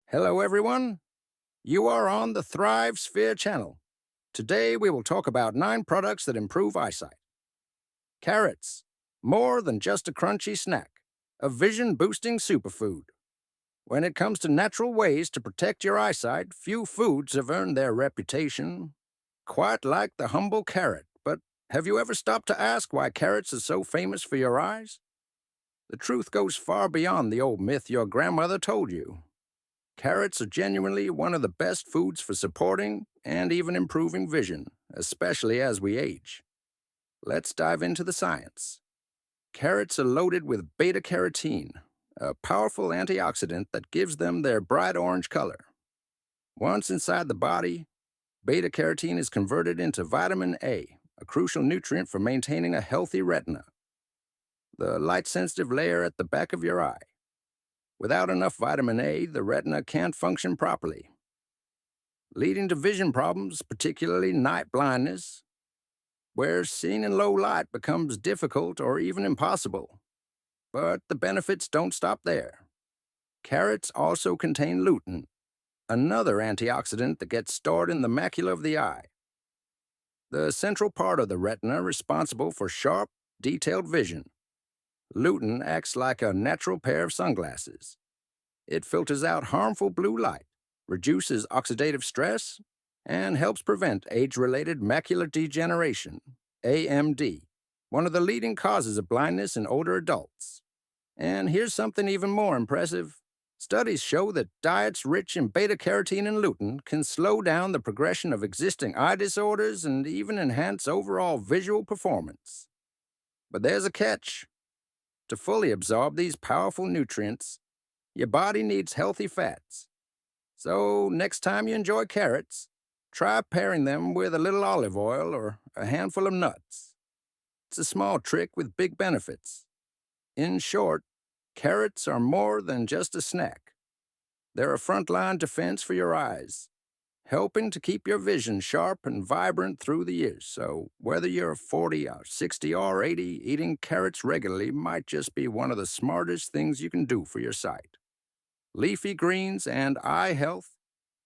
Hello, everyone. You are on the Thrive Sphere channel. Today, we will talk about 9 products that improve eyesight. Carrots, more than just a crunchy snack, a vision-boosting superfood. When it comes to natural ways to protect your eyesight, few foods have earned their reputation, quite like the humble carrot. But have you ever stopped to ask why carrots are so famous for your eyes? The truth goes far beyond the old myth your grandmother told you. Carrots are genuinely one of the best foods for supporting and even improving vision, especially as we age. Let's dive into the science. Carrots are loaded with beta-carotene, a powerful antioxidant that gives them their bright orange color. Once inside the body, beta-carotene is converted into vitamin A, a crucial nutrient for maintaining a healthy retina, the light-sensitive layer at the back of your eye. Without enough vitamin A, the retina can't function properly, leading to vision problems, particularly night blindness, where seeing in low light becomes difficult or even impossible. But the benefits don't stop there. Carrots also contain lutein, another antioxidant that gets stored in the macula of the eye, the central part of the retina responsible for sharp, detailed vision. Lutein acts like a natural pair of sunglasses. It filters out harmful blue light, reduces oxidative stress, and helps prevent age-related macular degeneration, AMD, one of the leading causes of blindness in older adults. And here's something even more impressive. Studies show that diets rich in beta-carotene and lutein can slow down the progression of existing eye disorders and even enhance overall visual performance. But there's a catch. To fully absorb these powerful nutrients, your body needs healthy fats. So next time you enjoy carrots, try pairing them with a little olive oil or a handful of nuts. It's a small trick with big benefits. In short, carrots are more than just a snack. They're a frontline defense for your eyes, helping to keep your vision sharp and vibrant through the years. So whether you're 40 or 60 or 80, eating carrots regularly might just be one of the smartest things you can do for your sight. Leafy greens and eye health,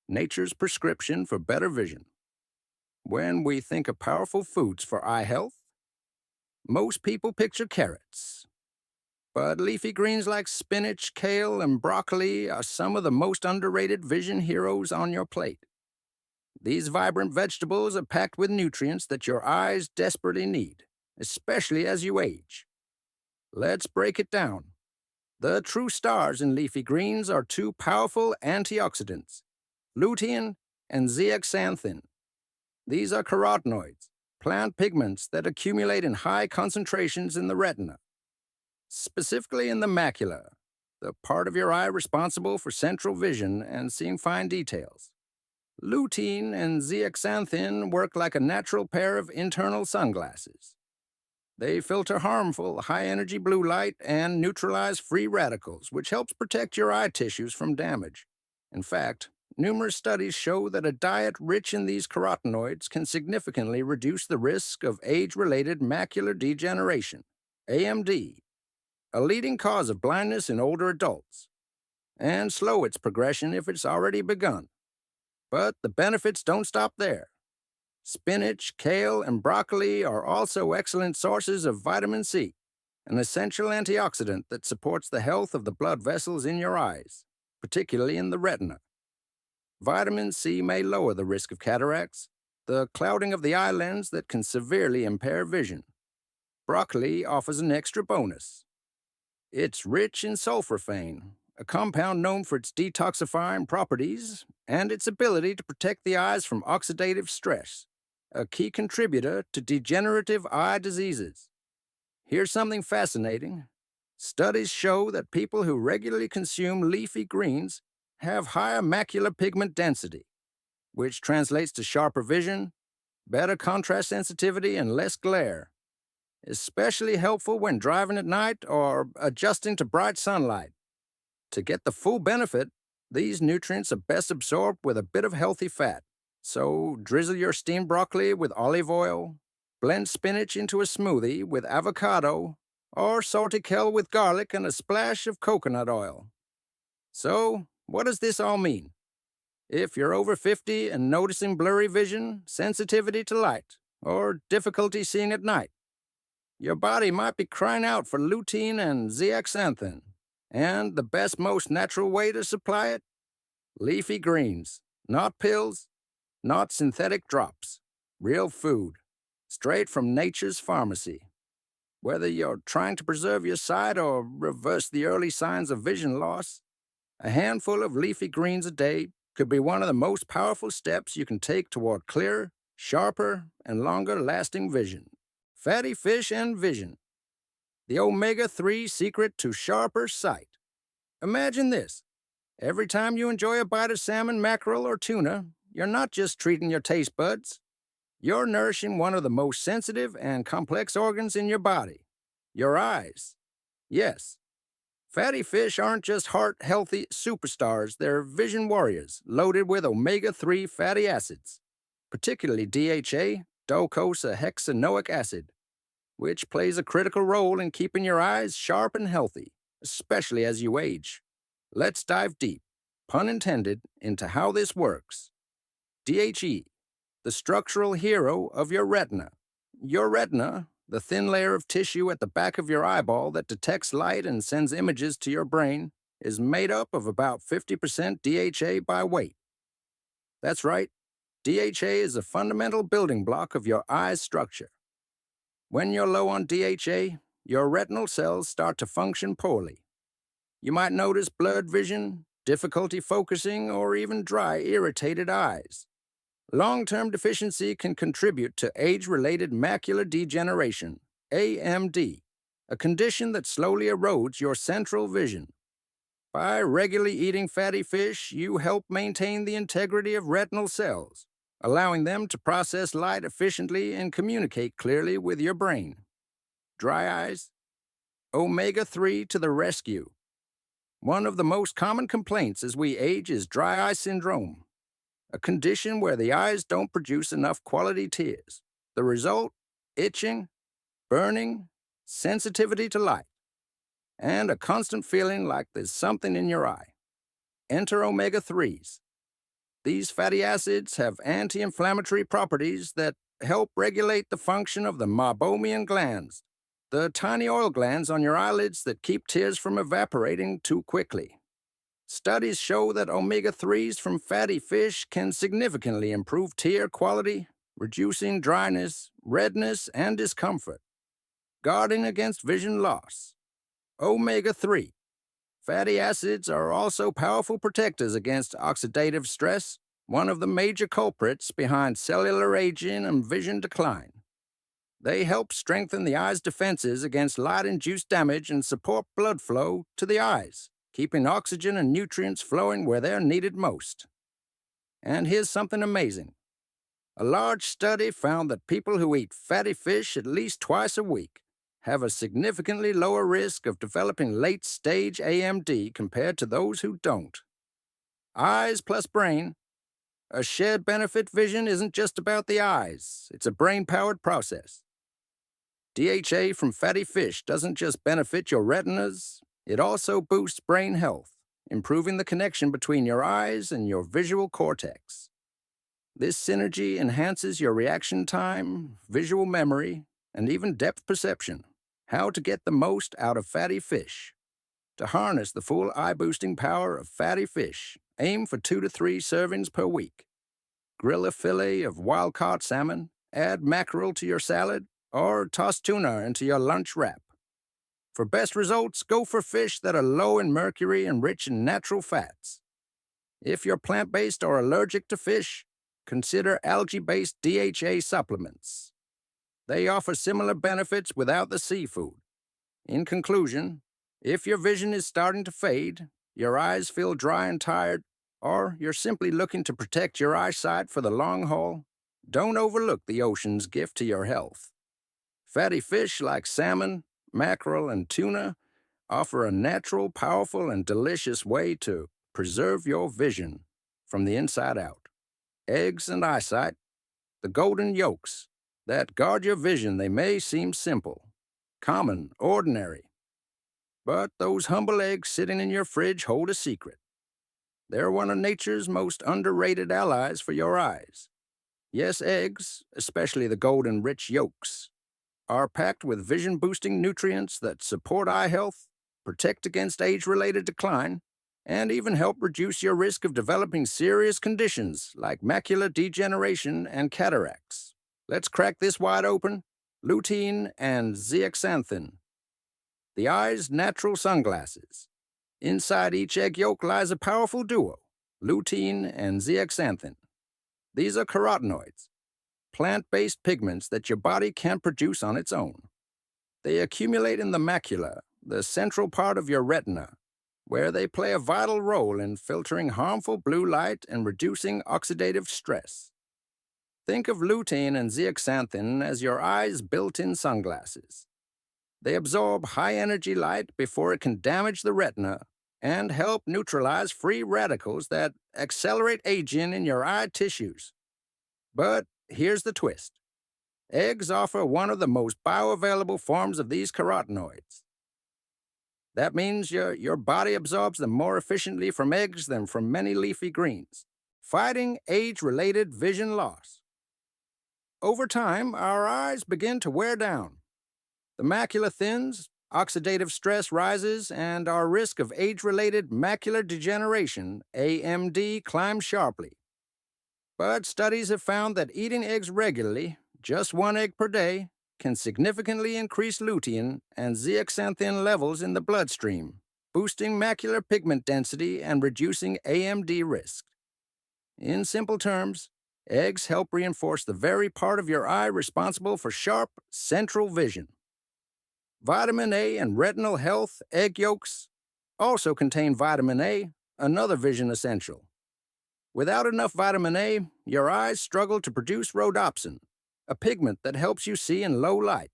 nature's prescription for better vision. When we think of powerful foods for eye health, most people picture carrots. But leafy greens like spinach, kale, and broccoli are some of the most underrated vision heroes on your plate. These vibrant vegetables are packed with nutrients that your eyes desperately need, especially as you age. Let's break it down. The true stars in leafy greens are 2 powerful antioxidants, lutein and zeaxanthin. These are carotenoids, plant pigments that accumulate in high concentrations in the retina, specifically in the macula, the part of your eye responsible for central vision and seeing fine details. Lutein and zeaxanthin work like a natural pair of internal sunglasses. They filter harmful, high-energy blue light and neutralize free radicals, which helps protect your eye tissues from damage. In fact, numerous studies show that a diet rich in these carotenoids can significantly reduce the risk of age-related macular degeneration, AMD, a leading cause of blindness in older adults, and slow its progression if it's already begun. But the benefits don't stop there. Spinach, kale, and broccoli are also excellent sources of vitamin C, an essential antioxidant that supports the health of the blood vessels in your eyes, particularly in the retina. Vitamin C may lower the risk of cataracts, the clouding of the eye lens that can severely impair vision. Broccoli offers an extra bonus. It's rich in sulforaphane, a compound known for its detoxifying properties and its ability to protect the eyes from oxidative stress, a key contributor to degenerative eye diseases. Here's something fascinating. Studies show that people who regularly consume leafy greens have higher macular pigment density, which translates to sharper vision, better contrast sensitivity, and less glare, especially helpful when driving at night or adjusting to bright sunlight. To get the full benefit, these nutrients are best absorbed with a bit of healthy fat. So drizzle your steamed broccoli with olive oil, blend spinach into a smoothie with avocado, or saute kale with garlic and a splash of coconut oil. So, what does this all mean? If you're over 50 and noticing blurry vision, sensitivity to light, or difficulty seeing at night, your body might be crying out for lutein and zeaxanthin. And the best, most natural way to supply it? Leafy greens. Not pills, not synthetic drops. Real food. Straight from nature's pharmacy. Whether you're trying to preserve your sight or reverse the early signs of vision loss, a handful of leafy greens a day could be one of the most powerful steps you can take toward clearer, sharper, and longer-lasting vision. Fatty fish and vision. The omega-3 secret to sharper sight. Imagine this. Every time you enjoy a bite of salmon, mackerel, or tuna, you're not just treating your taste buds. You're nourishing one of the most sensitive and complex organs in your body, your eyes. Yes, fatty fish aren't just heart-healthy superstars, they're vision warriors loaded with omega-3 fatty acids, particularly DHA, docosahexaenoic acid, which plays a critical role in keeping your eyes sharp and healthy, especially as you age. Let's dive deep, pun intended, into how this works. DHE, the structural hero of your retina. Your retina, the thin layer of tissue at the back of your eyeball that detects light and sends images to your brain, is made up of about 50% DHA by weight. That's right, DHA is a fundamental building block of your eye's structure. When you're low on DHA, your retinal cells start to function poorly. You might notice blurred vision, difficulty focusing, or even dry, irritated eyes. Long-term deficiency can contribute to age-related macular degeneration, AMD, a condition that slowly erodes your central vision. By regularly eating fatty fish, you help maintain the integrity of retinal cells, allowing them to process light efficiently and communicate clearly with your brain. Dry eyes? Omega-3 to the rescue. One of the most common complaints as we age is dry eye syndrome, a condition where the eyes don't produce enough quality tears. The result? Itching, burning, sensitivity to light, and a constant feeling like there's something in your eye. Enter omega-3s. These fatty acids have anti-inflammatory properties that help regulate the function of the meibomian glands, the tiny oil glands on your eyelids that keep tears from evaporating too quickly. Studies show that omega-3s from fatty fish can significantly improve tear quality, reducing dryness, redness, and discomfort, guarding against vision loss. Omega-3. Fatty acids are also powerful protectors against oxidative stress, one of the major culprits behind cellular aging and vision decline. They help strengthen the eye's defenses against light-induced damage and support blood flow to the eyes, keeping oxygen and nutrients flowing where they're needed most. And here's something amazing. A large study found that people who eat fatty fish at least twice a week have a significantly lower risk of developing late-stage AMD compared to those who don't. Eyes plus brain. A shared benefit vision isn't just about the eyes, it's a brain-powered process. DHA from fatty fish doesn't just benefit your retinas, it also boosts brain health, improving the connection between your eyes and your visual cortex. This synergy enhances your reaction time, visual memory, and even depth perception. How to get the most out of fatty fish. To harness the full eye-boosting power of fatty fish, aim for 2 to 3 servings per week. Grill a fillet of wild-caught salmon, add mackerel to your salad, or toss tuna into your lunch wrap. For best results, go for fish that are low in mercury and rich in natural fats. If you're plant-based or allergic to fish, consider algae-based DHA supplements. They offer similar benefits without the seafood. In conclusion, if your vision is starting to fade, your eyes feel dry and tired, or you're simply looking to protect your eyesight for the long haul, don't overlook the ocean's gift to your health. Fatty fish like salmon, mackerel, and tuna offer a natural, powerful, and delicious way to preserve your vision from the inside out. Eggs and eyesight, the golden yolks, that guard your vision. They may seem simple, common, ordinary, but those humble eggs sitting in your fridge hold a secret. They're one of nature's most underrated allies for your eyes. Yes, eggs, especially the golden rich yolks, are packed with vision-boosting nutrients that support eye health, protect against age-related decline, and even help reduce your risk of developing serious conditions like macular degeneration and cataracts. Let's crack this wide open. Lutein and zeaxanthin, the eye's natural sunglasses. Inside each egg yolk lies a powerful duo, lutein and zeaxanthin. These are carotenoids, plant-based pigments that your body can't produce on its own. They accumulate in the macula, the central part of your retina, where they play a vital role in filtering harmful blue light and reducing oxidative stress. Think of lutein and zeaxanthin as your eye's built-in sunglasses. They absorb high-energy light before it can damage the retina and help neutralize free radicals that accelerate aging in your eye tissues. But here's the twist. Eggs offer one of the most bioavailable forms of these carotenoids. That means your body absorbs them more efficiently from eggs than from many leafy greens, fighting age-related vision loss. Over time, our eyes begin to wear down. The macula thins, oxidative stress rises, and our risk of age-related macular degeneration, AMD, climbs sharply. But studies have found that eating eggs regularly, just one egg per day, can significantly increase lutein and zeaxanthin levels in the bloodstream, boosting macular pigment density and reducing AMD risk. In simple terms, eggs help reinforce the very part of your eye responsible for sharp, central vision. Vitamin A and retinal health egg yolks also contain vitamin A, another vision essential. Without enough vitamin A, your eyes struggle to produce rhodopsin, a pigment that helps you see in low light.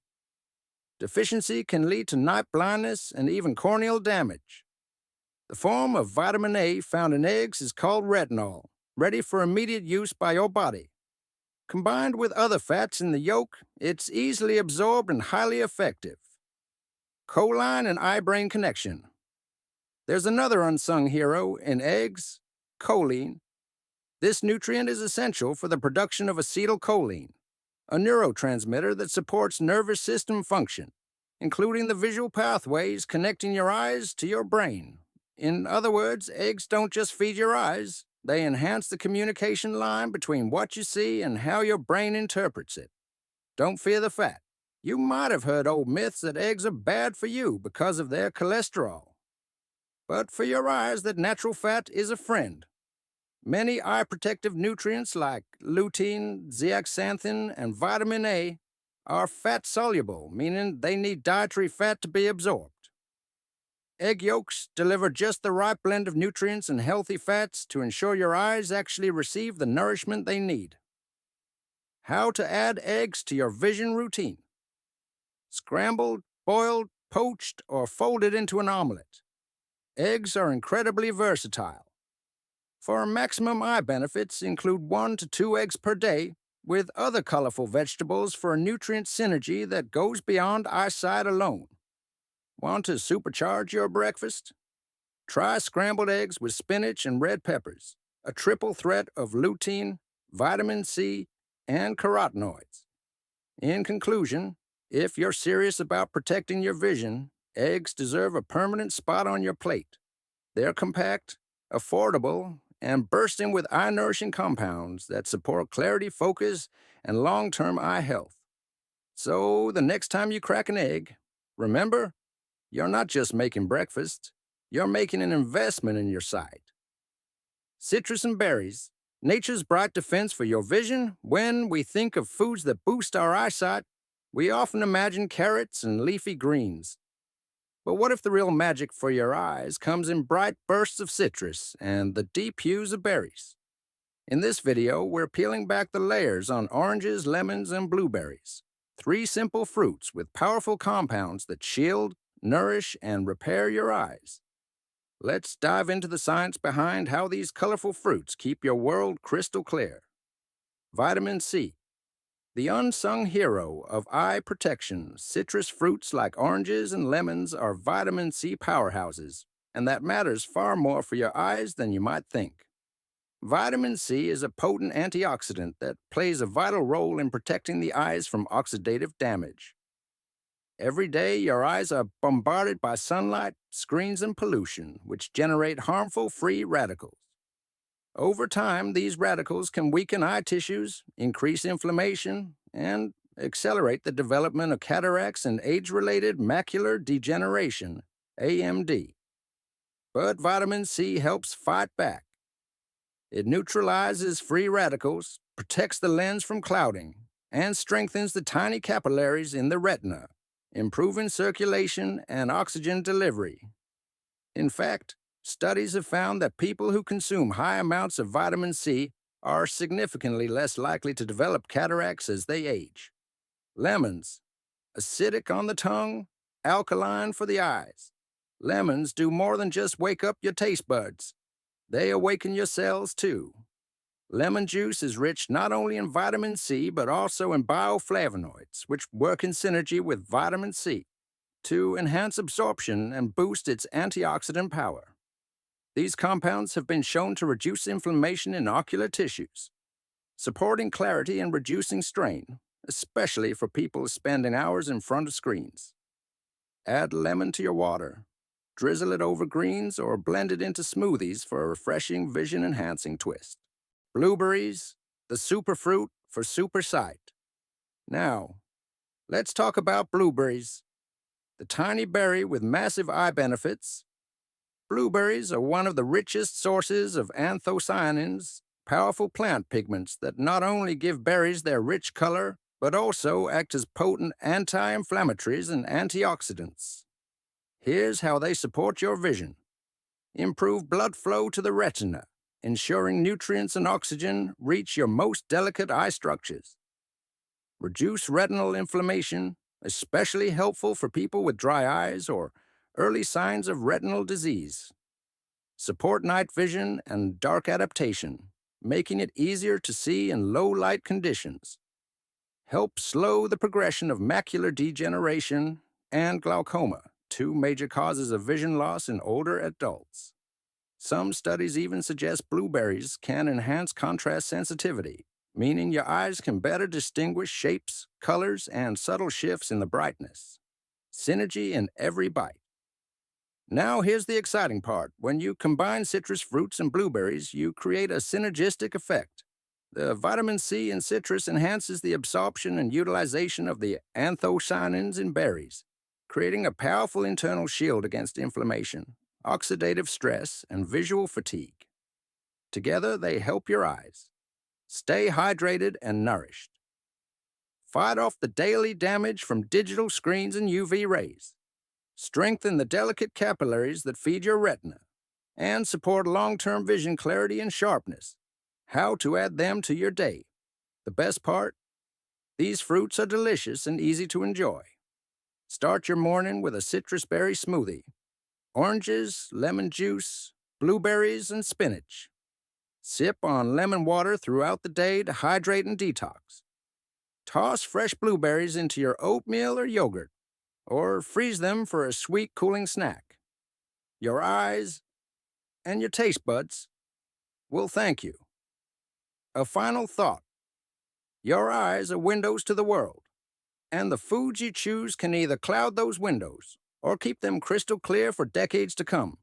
Deficiency can lead to night blindness and even corneal damage. The form of vitamin A found in eggs is called retinol, ready for immediate use by your body. Combined with other fats in the yolk, it's easily absorbed and highly effective. Choline and eye-brain connection. There's another unsung hero in eggs, choline. This nutrient is essential for the production of acetylcholine, a neurotransmitter that supports nervous system function, including the visual pathways connecting your eyes to your brain. In other words, eggs don't just feed your eyes, they enhance the communication line between what you see and how your brain interprets it. Don't fear the fat. You might have heard old myths that eggs are bad for you because of their cholesterol. But for your eyes, that natural fat is a friend. Many eye protective nutrients like lutein, zeaxanthin, and vitamin A are fat-soluble, meaning they need dietary fat to be absorbed. Egg yolks deliver just the right blend of nutrients and healthy fats to ensure your eyes actually receive the nourishment they need. How to add eggs to your vision routine. Scrambled, boiled, poached, or folded into an omelet. Eggs are incredibly versatile. For maximum eye benefits, include 1 to 2 eggs per day, with other colorful vegetables for a nutrient synergy that goes beyond eyesight alone. Want to supercharge your breakfast? Try scrambled eggs with spinach and red peppers, a triple threat of lutein, vitamin C, and carotenoids. In conclusion, if you're serious about protecting your vision, eggs deserve a permanent spot on your plate. They're compact, affordable, and bursting with eye-nourishing compounds that support clarity, focus, and long-term eye health. So the next time you crack an egg, remember, you're not just making breakfast, you're making an investment in your sight. Citrus and berries, nature's bright defense for your vision. When we think of foods that boost our eyesight, we often imagine carrots and leafy greens. But what if the real magic for your eyes comes in bright bursts of citrus and the deep hues of berries? In this video, we're peeling back the layers on oranges, lemons, and blueberries. 3 simple fruits with powerful compounds that shield, nourish, and repair your eyes. Let's dive into the science behind how these colorful fruits keep your world crystal clear. Vitamin C. The unsung hero of eye protection, citrus fruits like oranges and lemons are vitamin C powerhouses, and that matters far more for your eyes than you might think. Vitamin C is a potent antioxidant that plays a vital role in protecting the eyes from oxidative damage. Every day, your eyes are bombarded by sunlight, screens, and pollution, which generate harmful free radicals. Over time, these radicals can weaken eye tissues, increase inflammation, and accelerate the development of cataracts and age-related macular degeneration, AMD. But vitamin C helps fight back. It neutralizes free radicals, protects the lens from clouding, and strengthens the tiny capillaries in the retina, improving circulation and oxygen delivery. In fact, studies have found that people who consume high amounts of vitamin C are significantly less likely to develop cataracts as they age. Lemons, acidic on the tongue, alkaline for the eyes. Lemons do more than just wake up your taste buds. They awaken your cells too. Lemon juice is rich not only in vitamin C, but also in bioflavonoids, which work in synergy with vitamin C to enhance absorption and boost its antioxidant power. These compounds have been shown to reduce inflammation in ocular tissues, supporting clarity and reducing strain, especially for people spending hours in front of screens. Add lemon to your water, drizzle it over greens, or blend it into smoothies for a refreshing vision-enhancing twist. Blueberries, the superfruit for super sight. Now, let's talk about blueberries. The tiny berry with massive eye benefits. Blueberries are one of the richest sources of anthocyanins, powerful plant pigments that not only give berries their rich color, but also act as potent anti-inflammatories and antioxidants. Here's how they support your vision. Improve blood flow to the retina, ensuring nutrients and oxygen reach your most delicate eye structures. Reduce retinal inflammation, especially helpful for people with dry eyes or early signs of retinal disease. Support night vision and dark adaptation, making it easier to see in low light conditions. Help slow the progression of macular degeneration and glaucoma, two major causes of vision loss in older adults. Some studies even suggest blueberries can enhance contrast sensitivity, meaning your eyes can better distinguish shapes, colors, and subtle shifts in the brightness. Synergy in every bite. Now here's the exciting part. When you combine citrus fruits and blueberries, you create a synergistic effect. The vitamin C in citrus enhances the absorption and utilization of the anthocyanins in berries, creating a powerful internal shield against inflammation, oxidative stress, and visual fatigue. Together, they help your eyes stay hydrated and nourished. Fight off the daily damage from digital screens and UV rays. Strengthen the delicate capillaries that feed your retina, and support long-term vision clarity and sharpness. How to add them to your day. The best part? These fruits are delicious and easy to enjoy. Start your morning with a citrus berry smoothie. Oranges, lemon juice, blueberries, and spinach. Sip on lemon water throughout the day to hydrate and detox. Toss fresh blueberries into your oatmeal or yogurt, or freeze them for a sweet, cooling snack. Your eyes and your taste buds will thank you. A final thought. Your eyes are windows to the world, and the foods you choose can either cloud those windows or keep them crystal clear for decades to come.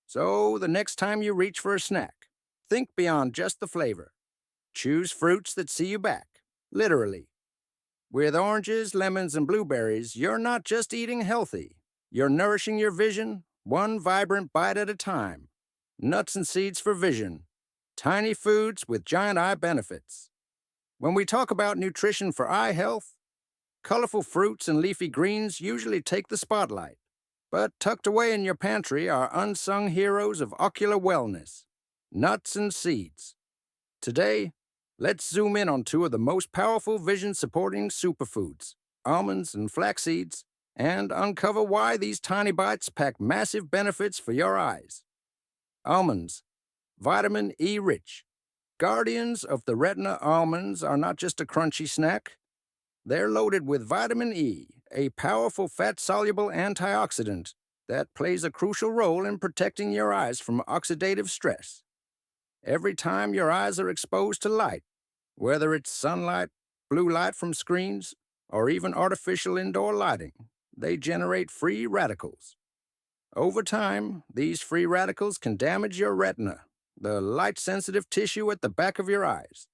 So the next time you reach for a snack, think beyond just the flavor. Choose fruits that see you back, literally. With oranges, lemons, and blueberries, you're not just eating healthy. You're nourishing your vision, one vibrant bite at a time. Nuts and seeds for vision. Tiny foods with giant eye benefits. When we talk about nutrition for eye health, colorful fruits and leafy greens usually take the spotlight. But tucked away in your pantry are unsung heroes of ocular wellness, nuts and seeds. Today, let's zoom in on two of the most powerful vision-supporting superfoods, almonds and flax seeds, and uncover why these tiny bites pack massive benefits for your eyes. Almonds, vitamin E rich, Guardians of the retina almonds are not just a crunchy snack. They're loaded with vitamin E, a powerful fat-soluble antioxidant that plays a crucial role in protecting your eyes from oxidative stress. Every time your eyes are exposed to light, whether it's sunlight, blue light from screens, or even artificial indoor lighting, they generate free radicals. Over time, these free radicals can damage your retina, the light-sensitive tissue at the back of your eyes.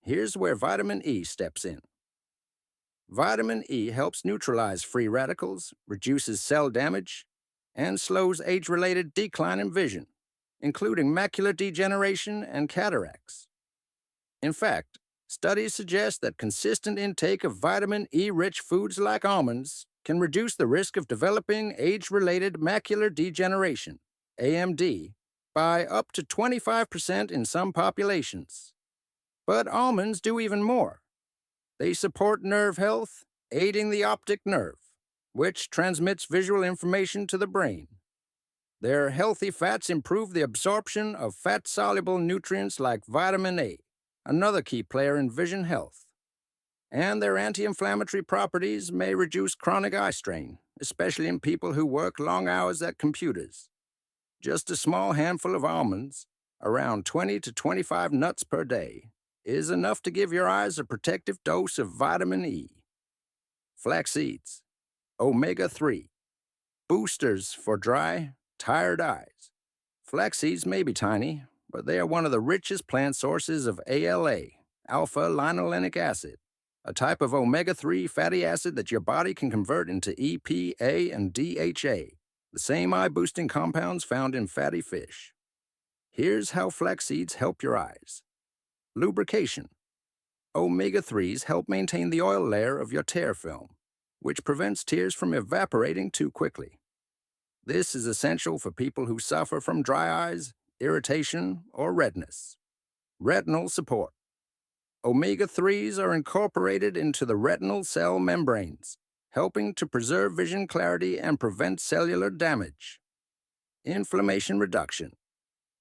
Here's where vitamin E steps in. Vitamin E helps neutralize free radicals, reduces cell damage, and slows age-related decline in vision, including macular degeneration and cataracts. In fact, studies suggest that consistent intake of vitamin E-rich foods like almonds can reduce the risk of developing age-related macular degeneration, AMD, by up to 25% in some populations. But almonds do even more. They support nerve health, aiding the optic nerve, which transmits visual information to the brain. Their healthy fats improve the absorption of fat-soluble nutrients like vitamin A, another key player in vision health. And their anti-inflammatory properties may reduce chronic eye strain, especially in people who work long hours at computers. Just a small handful of almonds, around 20 to 25 nuts per day, is enough to give your eyes a protective dose of vitamin E. Flax seeds, omega-3, boosters for dry, tired eyes. Flax seeds may be tiny, but they are one of the richest plant sources of ALA, alpha-linolenic acid, a type of omega-3 fatty acid that your body can convert into EPA and DHA, the same eye-boosting compounds found in fatty fish. Here's how flax seeds help your eyes. Lubrication. Omega-3s help maintain the oil layer of your tear film, which prevents tears from evaporating too quickly. This is essential for people who suffer from dry eyes, irritation, or redness. Retinal support. Omega-3s are incorporated into the retinal cell membranes, helping to preserve vision clarity and prevent cellular damage. Inflammation reduction.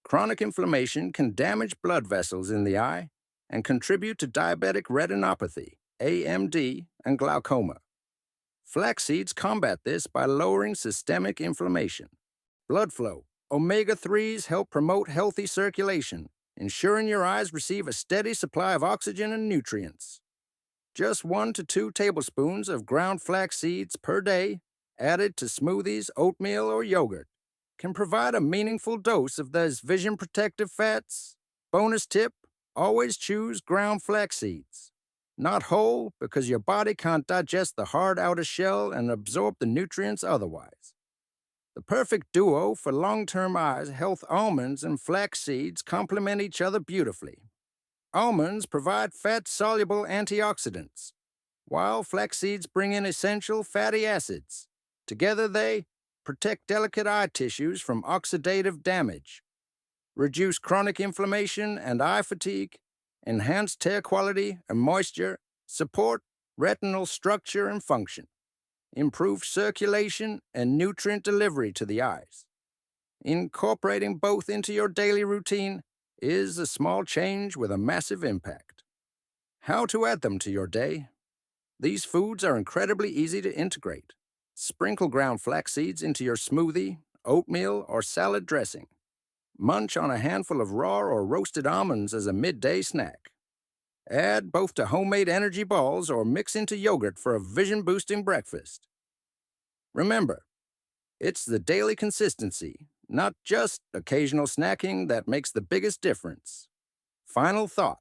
Chronic inflammation can damage blood vessels in the eye and contribute to diabetic retinopathy, AMD, and glaucoma. Flax seeds combat this by lowering systemic inflammation. Blood flow. Omega-3s help promote healthy circulation, ensuring your eyes receive a steady supply of oxygen and nutrients. Just 1 to 2 tablespoons of ground flax seeds per day, added to smoothies, oatmeal, or yogurt, can provide a meaningful dose of those vision protective fats. Bonus tip, always choose ground flax seeds. Not whole, because your body can't digest the hard outer shell and absorb the nutrients otherwise. The perfect duo for long-term eye health. Almonds and flax seeds complement each other beautifully. Almonds provide fat-soluble antioxidants, while flax seeds bring in essential fatty acids. Together they protect delicate eye tissues from oxidative damage, reduce chronic inflammation and eye fatigue, enhance tear quality and moisture, support retinal structure and function, improve circulation and nutrient delivery to the eyes. Incorporating both into your daily routine is a small change with a massive impact. How to add them to your day? These foods are incredibly easy to integrate. Sprinkle ground flax seeds into your smoothie, oatmeal, or salad dressing. Munch on a handful of raw or roasted almonds as a midday snack. Add both to homemade energy balls or mix into yogurt for a vision-boosting breakfast. Remember, it's the daily consistency, not just occasional snacking, that makes the biggest difference. Final thought.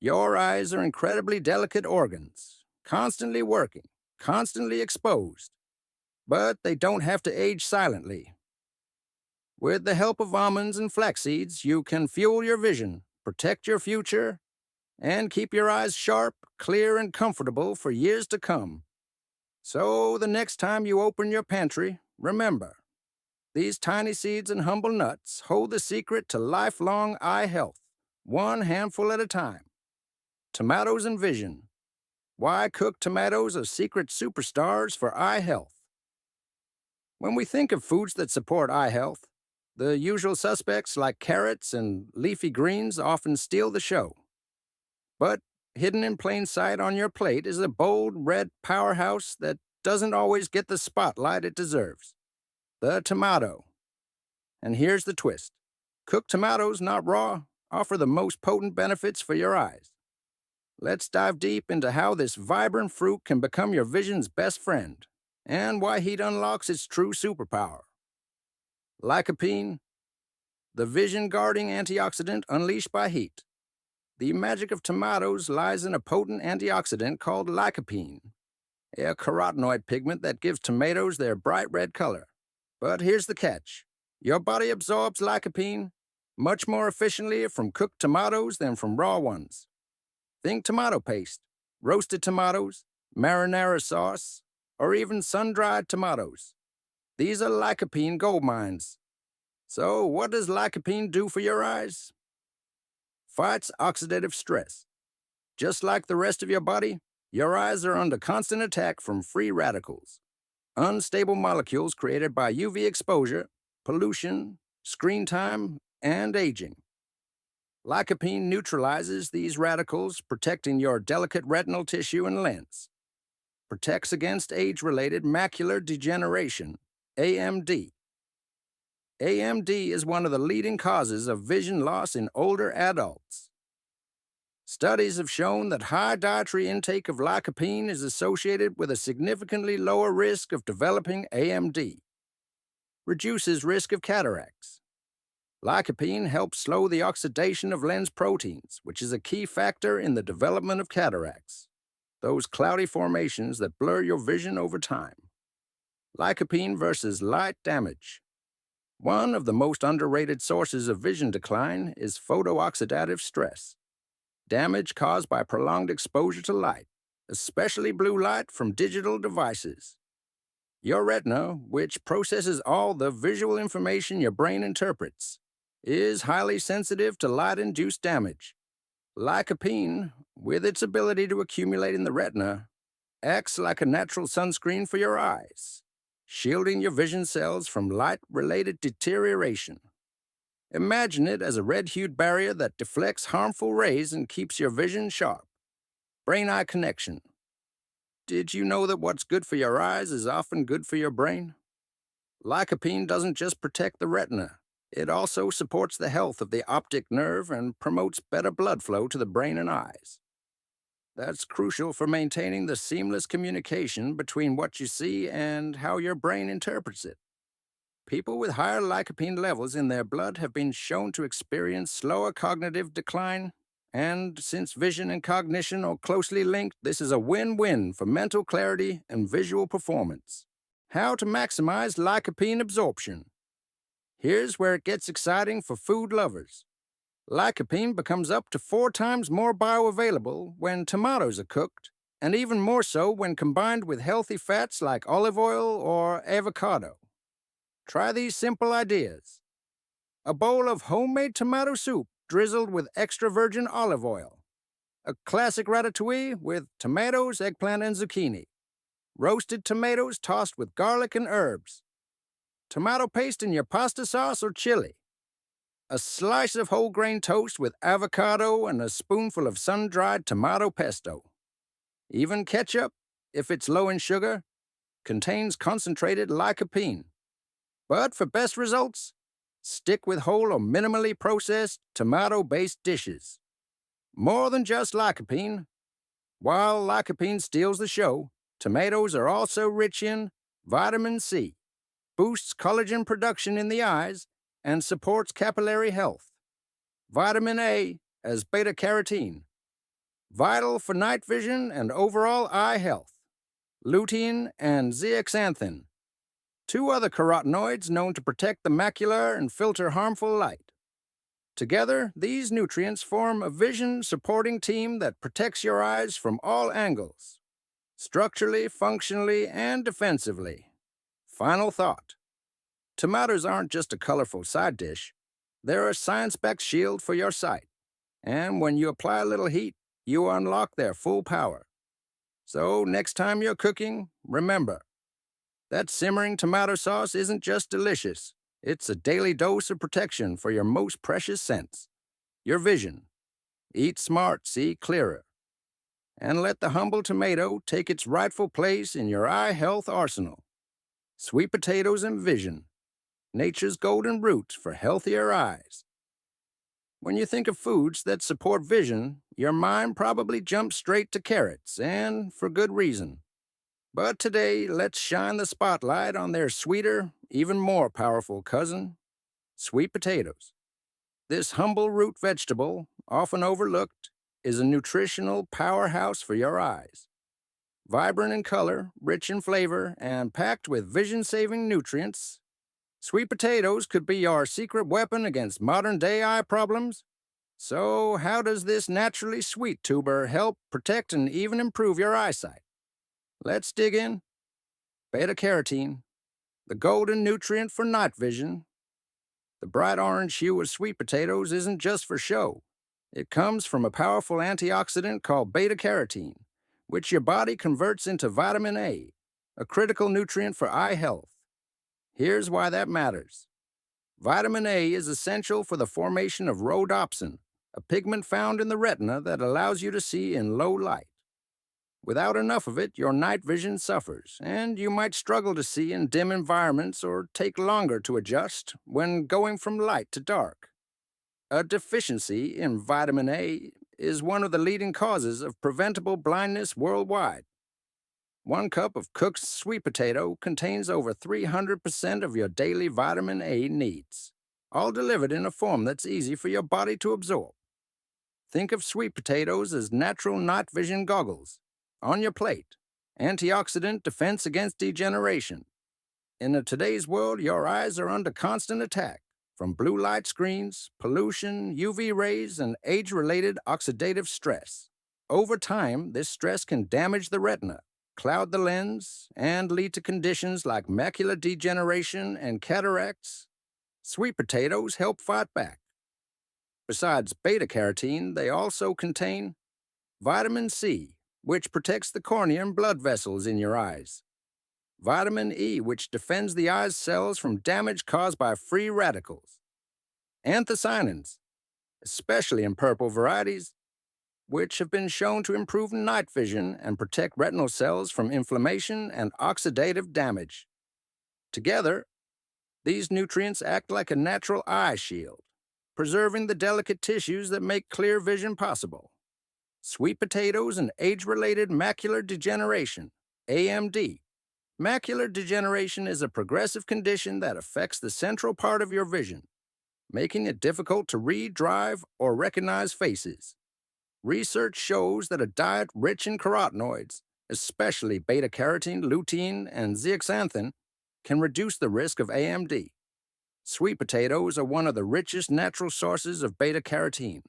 Your eyes are incredibly delicate organs, constantly working, constantly exposed, but they don't have to age silently. With the help of almonds and flax seeds, you can fuel your vision, protect your future, and keep your eyes sharp, clear, and comfortable for years to come. So the next time you open your pantry, remember, these tiny seeds and humble nuts hold the secret to lifelong eye health, one handful at a time. Tomatoes and vision. Why cooked tomatoes are secret superstars for eye health. When we think of foods that support eye health, The usual suspects like carrots and leafy greens often steal the show. But hidden in plain sight on your plate is a bold red powerhouse that doesn't always get the spotlight it deserves: the tomato. And here's the twist: cooked tomatoes, not raw, offer the most potent benefits for your eyes. Let's dive deep into how this vibrant fruit can become your vision's best friend, and why heat unlocks its true superpower. Lycopene, the vision-guarding antioxidant unleashed by heat. The magic of tomatoes lies in a potent antioxidant called lycopene, a carotenoid pigment that gives tomatoes their bright red color. But here's the catch: your body absorbs lycopene much more efficiently from cooked tomatoes than from raw ones. Think tomato paste, roasted tomatoes, marinara sauce, or even sun-dried tomatoes. These are lycopene gold mines. So what does lycopene do for your eyes? Fights oxidative stress. Just like the rest of your body, your eyes are under constant attack from free radicals, unstable molecules created by UV exposure, pollution, screen time, and aging. Lycopene neutralizes these radicals, protecting your delicate retinal tissue and lens. Protects against age-related macular degeneration, AMD. AMD is one of the leading causes of vision loss in older adults. Studies have shown that high dietary intake of lycopene is associated with a significantly lower risk of developing AMD. Reduces risk of cataracts. Lycopene helps slow the oxidation of lens proteins, which is a key factor in the development of cataracts, those cloudy formations that blur your vision over time. Lycopene versus light damage. One of the most underrated sources of vision decline is photooxidative stress, damage caused by prolonged exposure to light, especially blue light from digital devices. Your retina, which processes all the visual information your brain interprets, is highly sensitive to light-induced damage. Lycopene, with its ability to accumulate in the retina, acts like a natural sunscreen for your eyes, shielding your vision cells from light-related deterioration. Imagine it as a red-hued barrier that deflects harmful rays and keeps your vision sharp. Brain-eye connection. Did you know that what's good for your eyes is often good for your brain? Lycopene doesn't just protect the retina. It also supports the health of the optic nerve and promotes better blood flow to the brain and eyes. That's crucial for maintaining the seamless communication between what you see and how your brain interprets it. People with higher lycopene levels in their blood have been shown to experience slower cognitive decline, and since vision and cognition are closely linked, this is a win-win for mental clarity and visual performance. How to maximize lycopene absorption. Here's where it gets exciting for food lovers. Lycopene becomes up to 4 times more bioavailable when tomatoes are cooked, and even more so when combined with healthy fats like olive oil or avocado. Try these simple ideas. A bowl of homemade tomato soup drizzled with extra virgin olive oil. A classic ratatouille with tomatoes, eggplant, and zucchini. Roasted tomatoes tossed with garlic and herbs. Tomato paste in your pasta sauce or chili. A slice of whole grain toast with avocado and a spoonful of sun-dried tomato pesto. Even ketchup, if it's low in sugar, contains concentrated lycopene. But for best results, stick with whole or minimally processed tomato-based dishes. More than just lycopene. While lycopene steals the show, tomatoes are also rich in vitamin C, boosts collagen production in the eyes, and supports capillary health. Vitamin A as beta-carotene, vital for night vision and overall eye health. Lutein and zeaxanthin, 2 other carotenoids known to protect the macula and filter harmful light. Together, these nutrients form a vision-supporting team that protects your eyes from all angles, structurally, functionally, and defensively. Final thought. Tomatoes aren't just a colorful side dish. They're a science-backed shield for your sight. And when you apply a little heat, you unlock their full power. So next time you're cooking, remember, that simmering tomato sauce isn't just delicious. It's a daily dose of protection for your most precious sense, your vision. Eat smart, see clearer. And let the humble tomato take its rightful place in your eye health arsenal. Sweet potatoes and vision, nature's golden root for healthier eyes. When you think of foods that support vision, your mind probably jumps straight to carrots, and for good reason. But today, let's shine the spotlight on their sweeter, even more powerful cousin, sweet potatoes. This humble root vegetable, often overlooked, is a nutritional powerhouse for your eyes. Vibrant in color, rich in flavor, and packed with vision-saving nutrients, sweet potatoes could be your secret weapon against modern-day eye problems. So, how does this naturally sweet tuber help protect and even improve your eyesight? Let's dig in. Beta-carotene, the golden nutrient for night vision. The bright orange hue of sweet potatoes isn't just for show. It comes from a powerful antioxidant called beta-carotene, which your body converts into vitamin A, a critical nutrient for eye health. Here's why that matters. Vitamin A is essential for the formation of rhodopsin, a pigment found in the retina that allows you to see in low light. Without enough of it, your night vision suffers, and you might struggle to see in dim environments or take longer to adjust when going from light to dark. A deficiency in vitamin A is one of the leading causes of preventable blindness worldwide. 1 cup of cooked sweet potato contains over 300% of your daily vitamin A needs, all delivered in a form that's easy for your body to absorb. Think of sweet potatoes as natural night vision goggles. On your plate, antioxidant defense against degeneration. In today's world, your eyes are under constant attack from blue light screens, pollution, UV rays, and age-related oxidative stress. Over time, this stress can damage the retina, cloud the lens, and lead to conditions like macular degeneration and cataracts. Sweet potatoes help fight back. Besides beta-carotene, they also contain vitamin C, which protects the cornea and blood vessels in your eyes. Vitamin E, which defends the eye's cells from damage caused by free radicals. Anthocyanins, especially in purple varieties, which have been shown to improve night vision and protect retinal cells from inflammation and oxidative damage. Together, these nutrients act like a natural eye shield, preserving the delicate tissues that make clear vision possible. Sweet potatoes and age-related macular degeneration, AMD. Macular degeneration is a progressive condition that affects the central part of your vision, making it difficult to read, drive, or recognize faces. Research shows that a diet rich in carotenoids, especially beta-carotene, lutein, and zeaxanthin, can reduce the risk of AMD. Sweet potatoes are one of the richest natural sources of beta-carotene,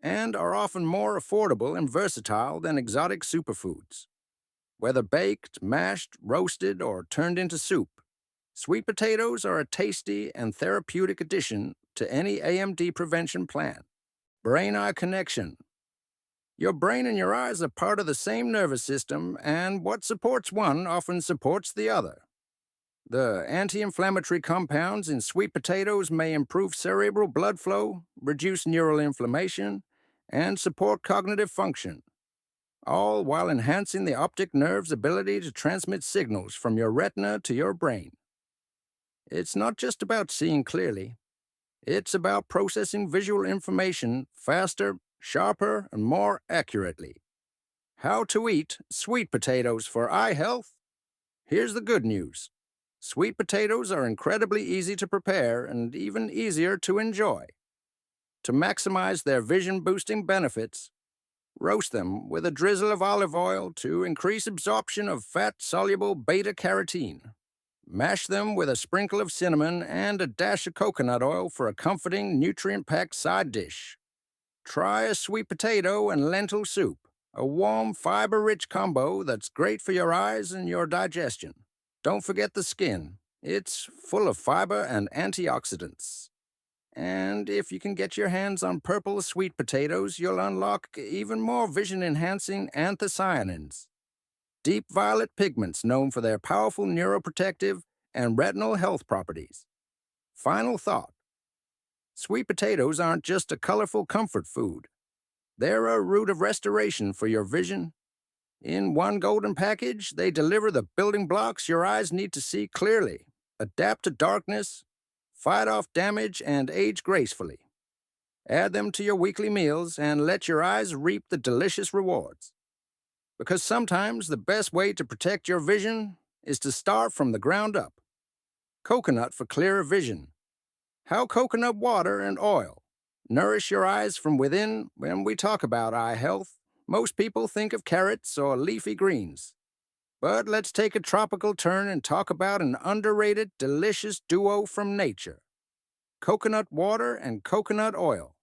and are often more affordable and versatile than exotic superfoods. Whether baked, mashed, roasted, or turned into soup, sweet potatoes are a tasty and therapeutic addition to any AMD prevention plan. Brain-eye connection. Your brain and your eyes are part of the same nervous system, and what supports one often supports the other. The anti-inflammatory compounds in sweet potatoes may improve cerebral blood flow, reduce neural inflammation, and support cognitive function, all while enhancing the optic nerve's ability to transmit signals from your retina to your brain. It's not just about seeing clearly. It's about processing visual information faster, sharper, and more accurately. How to eat sweet potatoes for eye health? Here's the good news. Sweet potatoes are incredibly easy to prepare and even easier to enjoy. To maximize their vision-boosting benefits, roast them with a drizzle of olive oil to increase absorption of fat-soluble beta-carotene. Mash them with a sprinkle of cinnamon and a dash of coconut oil for a comforting, nutrient-packed side dish. Try a sweet potato and lentil soup, a warm, fiber-rich combo that's great for your eyes and your digestion. Don't forget the skin. It's full of fiber and antioxidants. And if you can get your hands on purple sweet potatoes, you'll unlock even more vision-enhancing anthocyanins, deep violet pigments known for their powerful neuroprotective and retinal health properties. Final thought. Sweet potatoes aren't just a colorful comfort food. They're a route of restoration for your vision. In one golden package, they deliver the building blocks your eyes need to see clearly, adapt to darkness, fight off damage, and age gracefully. Add them to your weekly meals and let your eyes reap the delicious rewards. Because sometimes the best way to protect your vision is to start from the ground up. Coconut for clearer vision. How coconut water and oil nourish your eyes from within. When we talk about eye health, most people think of carrots or leafy greens. But let's take a tropical turn and talk about an underrated, delicious duo from nature. Coconut water and coconut oil.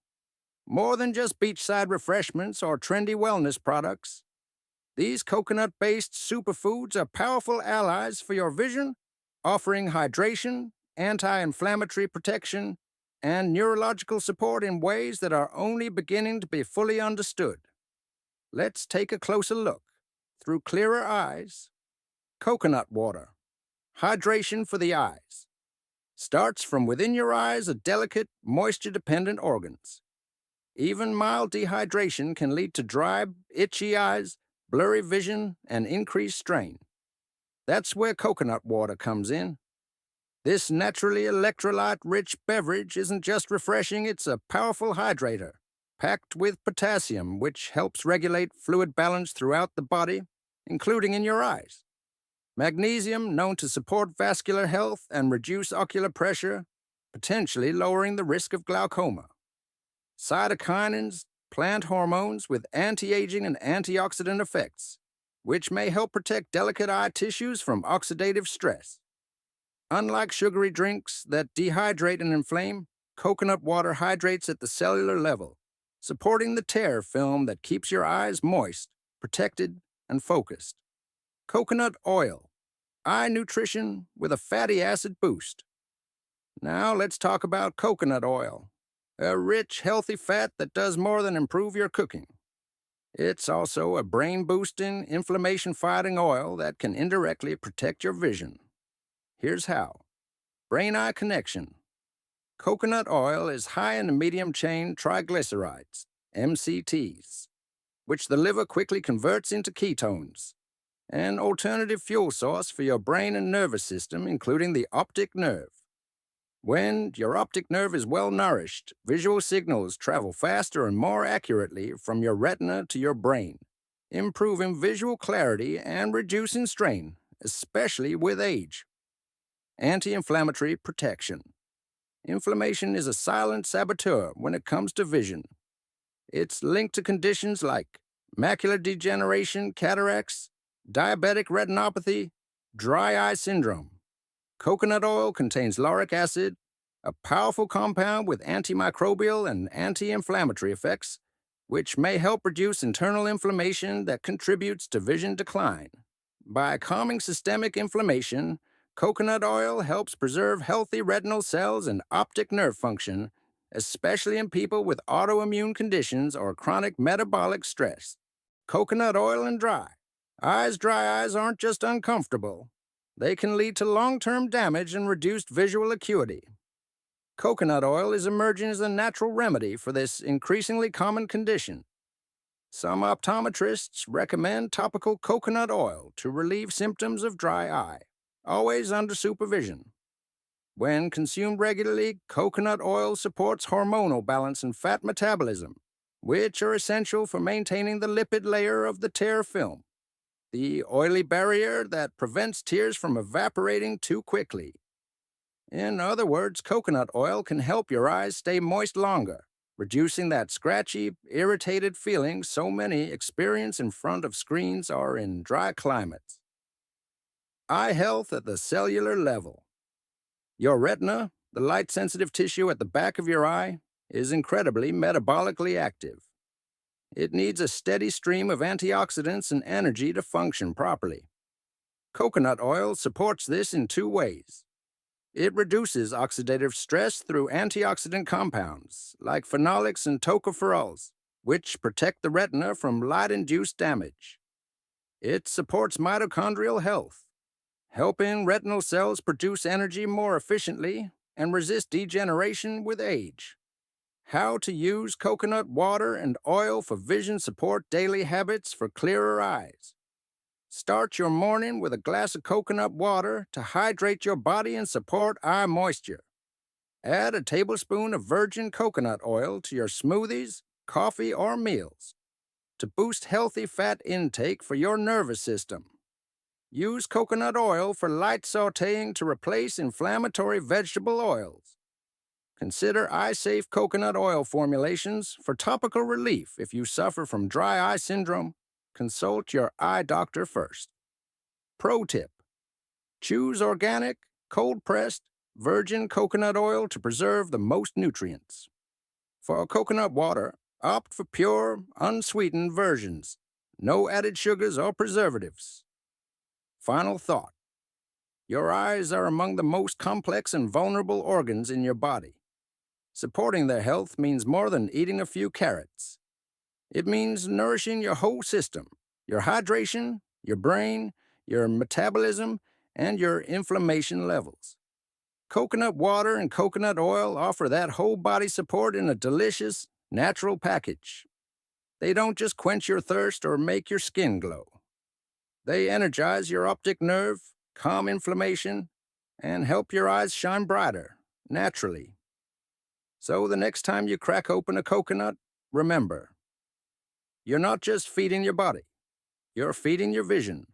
More than just beachside refreshments or trendy wellness products, these coconut-based superfoods are powerful allies for your vision, offering hydration, anti-inflammatory protection, and neurological support in ways that are only beginning to be fully understood. Let's take a closer look. Through clearer eyes, coconut water. Hydration for the eyes. Starts from within your eyes of delicate, moisture-dependent organs. Even mild dehydration can lead to dry, itchy eyes, blurry vision, and increased strain. That's where coconut water comes in. This naturally electrolyte-rich beverage isn't just refreshing, it's a powerful hydrator, packed with potassium, which helps regulate fluid balance throughout the body, including in your eyes. Magnesium, known to support vascular health and reduce ocular pressure, potentially lowering the risk of glaucoma. Cytokinins, plant hormones with anti-aging and antioxidant effects, which may help protect delicate eye tissues from oxidative stress. Unlike sugary drinks that dehydrate and inflame, coconut water hydrates at the cellular level, supporting the tear film that keeps your eyes moist, protected, and focused. Coconut oil, eye nutrition with a fatty acid boost. Now let's talk about coconut oil, a rich, healthy fat that does more than improve your cooking. It's also a brain-boosting, inflammation-fighting oil that can indirectly protect your vision. Here's how. Brain-eye connection. Coconut oil is high in the medium-chain triglycerides, MCTs, which the liver quickly converts into ketones, an alternative fuel source for your brain and nervous system, including the optic nerve. When your optic nerve is well nourished, visual signals travel faster and more accurately from your retina to your brain, improving visual clarity and reducing strain, especially with age. Anti-inflammatory protection. Inflammation is a silent saboteur when it comes to vision. It's linked to conditions like macular degeneration, cataracts, diabetic retinopathy, dry eye syndrome. Coconut oil contains lauric acid, a powerful compound with antimicrobial and anti-inflammatory effects, which may help reduce internal inflammation that contributes to vision decline. By calming systemic inflammation, coconut oil helps preserve healthy retinal cells and optic nerve function, especially in people with autoimmune conditions or chronic metabolic stress. Coconut oil and dry. Dry eyes aren't just uncomfortable. They can lead to long-term damage and reduced visual acuity. Coconut oil is emerging as a natural remedy for this increasingly common condition. Some optometrists recommend topical coconut oil to relieve symptoms of dry eye, always under supervision. When consumed regularly, coconut oil supports hormonal balance and fat metabolism, which are essential for maintaining the lipid layer of the tear film, the oily barrier that prevents tears from evaporating too quickly. In other words, coconut oil can help your eyes stay moist longer, reducing that scratchy, irritated feeling so many experience in front of screens or in dry climates. Eye health at the cellular level. Your retina, the light-sensitive tissue at the back of your eye, is incredibly metabolically active. It needs a steady stream of antioxidants and energy to function properly. Coconut oil supports this in two ways. It reduces oxidative stress through antioxidant compounds, like phenolics and tocopherols, which protect the retina from light-induced damage. It supports mitochondrial health, helping retinal cells produce energy more efficiently and resist degeneration with age. How to use coconut water and oil for vision support daily habits for clearer eyes. Start your morning with a glass of coconut water to hydrate your body and support eye moisture. Add a tablespoon of virgin coconut oil to your smoothies, coffee, or meals to boost healthy fat intake for your nervous system. Use coconut oil for light sautéing to replace inflammatory vegetable oils. Consider eye-safe coconut oil formulations for topical relief if you suffer from dry eye syndrome. Consult your eye doctor first. Pro tip: choose organic, cold-pressed, virgin coconut oil to preserve the most nutrients. For coconut water, opt for pure, unsweetened versions. No added sugars or preservatives. Final thought: your eyes are among the most complex and vulnerable organs in your body. Supporting their health means more than eating a few carrots. It means nourishing your whole system, your hydration, your brain, your metabolism, and your inflammation levels. Coconut water and coconut oil offer that whole body support in a delicious, natural package. They don't just quench your thirst or make your skin glow. They energize your optic nerve, calm inflammation, and help your eyes shine brighter, naturally. So the next time you crack open a coconut, remember, you're not just feeding your body, you're feeding your vision.